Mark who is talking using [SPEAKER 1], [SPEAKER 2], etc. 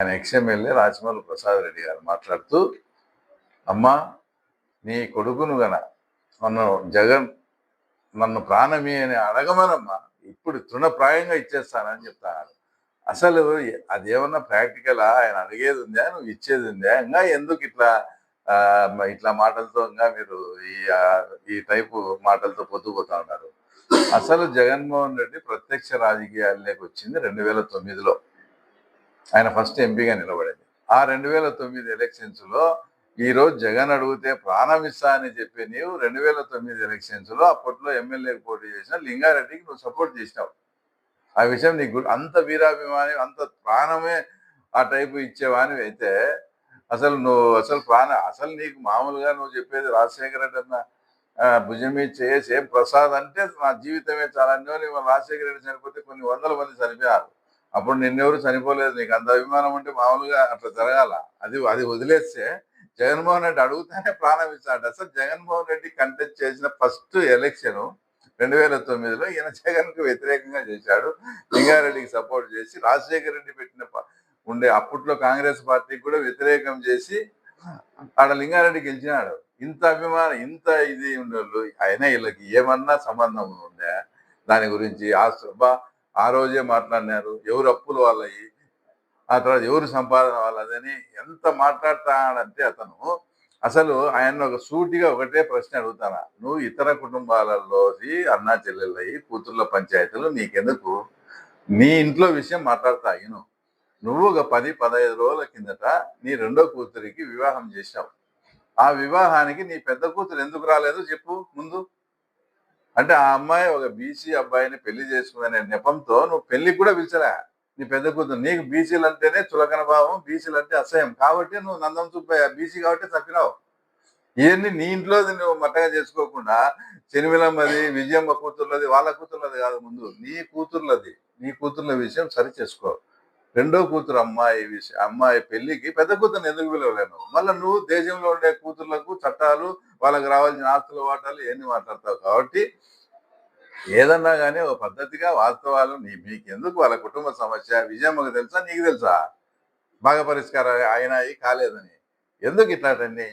[SPEAKER 1] ఆయన ఎక్స్ఎమ్మెల్యే రాజమౌళి ప్రసాద్ రెడ్డి గారు మాట్లాడుతూ, అమ్మా నీ కొడుకును గన జగన్ నన్ను ప్రాణమి అని అడగమనమ్మా, ఇప్పుడు తృణప్రాయంగా ఇచ్చేస్తానని చెప్తాను. అసలు అదేమన్నా ప్రాక్టికలా? ఆయన అడిగేది ఉందా, నువ్వు ఇచ్చేది ఉందా? ఇంకా ఎందుకు ఇట్లా మాటలతో ఇంకా మీరు ఈ టైపు మాటలతో పొద్దుపోతా ఉన్నారు? అసలు జగన్మోహన్ రెడ్డి ప్రత్యక్ష రాజకీయాల్లోకి వచ్చింది 2009లో. ఆయన ఫస్ట్ ఎంపీగా నిలబడింది. ఆ 2009 ఎలక్షన్స్ లో ఈ రోజు జగన్ అడిగితే ప్రాణం ఇస్తా అని చెప్పి నీవు 2009 ఎలక్షన్స్ లో అప్పట్లో ఎమ్మెల్యేకి పోటీ చేసిన లింగారెడ్డికి నువ్వు సపోర్ట్ చేసినావు. ఆ విషయం నీకు అంత వీరాభిమాని, అంత ప్రాణమే ఆ టైపు ఇచ్చేవాని అయితే అసలు నీకు మామూలుగా నువ్వు చెప్పేది రాజశేఖర రెడ్డి అన్న భుజం మీద చేసి ఏం ప్రసాద్ అంటే నా జీవితమే చాలా అన్నీ. రాజశేఖర రెడ్డి చనిపోతే కొన్ని వందల మంది చనిపోయారు. అప్పుడు నిన్నెవరు చనిపోలేదు. నీకు అంత అభిమానం ఉంటే మామూలుగా అట్లా జరగాల. అది వదిలేస్తే జగన్మోహన్ రెడ్డి అడుగుతానే ప్రాణం ఇస్తాడు. అసలు జగన్మోహన్ రెడ్డి కంటెస్ట్ చేసిన ఫస్ట్ ఎలక్షన్ 2009లో ఈయన జగన్ కు వ్యతిరేకంగా చేశాడు. లింగారెడ్డికి సపోర్ట్ చేసి రాజశేఖర రెడ్డి పెట్టిన అప్పట్లో కాంగ్రెస్ పార్టీకి కూడా వ్యతిరేకం చేసి ఆడ లింగారెడ్డి గెలిచినాడు. ఇంత అభిమానం, ఇంత ఇది ఉండేవాళ్ళు అయినా వీళ్ళకి ఏమన్నా సంబంధం ఉందా దాని గురించి? ఆ రోజే మాట్లాడినారు ఎవరు అప్పులు వాళ్ళయి, ఆ తర్వాత ఎవరు సంపాదన వాళ్ళదని ఎంత మాట్లాడతాడంటే అతను అసలు ఆయన ఒక సూటిగా ఒకటే ప్రశ్న అడుగుతానా, నువ్వు ఇతర కుటుంబాలలోకి అన్నా చెల్లెళ్ళయి కూతుర్ల పంచాయతీలు నీకెందుకు? నీ ఇంట్లో విషయం మాట్లాడతా నువ్వు ఒక 10-15 రోజుల కిందట నీ రెండో కూతురికి వివాహం చేసినావు. ఆ వివాహానికి నీ పెద్ద కూతురు ఎందుకు రాలేదు చెప్పు ముందు. అంటే ఆ అమ్మాయి ఒక బీసీ అబ్బాయిని పెళ్లి చేసుకునే నెపంతో నువ్వు పెళ్లికి కూడా పిలిచరా నీ పెద్ద కూతురు. నీకు బీసీలు అంటేనే చులకన భావం, బీసీలు అంటే అసహ్యం కాబట్టి నువ్వు నందం సుబ్బయ్య బీసీ కాబట్టి తప్పినావు. ఇవన్నీ నీ ఇంట్లో నువ్వు మట్టగా చేసుకోకుండా చెనిమిలమ్మది, విజయమ్మ కూతుర్లది, వాళ్ళ కూతుర్లది కాదు, ముందు నీ కూతుర్ల విషయం సరి చేసుకో. రెండో కూతురు అమ్మాయి పెళ్లికి పెద్ద కూతురుని ఎందుకు పిలవలేను? మళ్ళీ నువ్వు దేశంలో ఉండే కూతుర్లకు చట్టాలు, వాళ్ళకి రావాల్సిన ఆస్తుల వాటాలు ఎన్ని మాట్లాడతావు. కాబట్టి ఏదన్నా కానీ ఒక పద్ధతిగా వాస్తవాలు మీకెందుకు? వాళ్ళ కుటుంబ సమస్య విజయమ్మకు తెలుసా, నీకు తెలుసా? బాగా పరిష్కారం అయినాయి కాలేదని ఎందుకు ఇట్లాంటి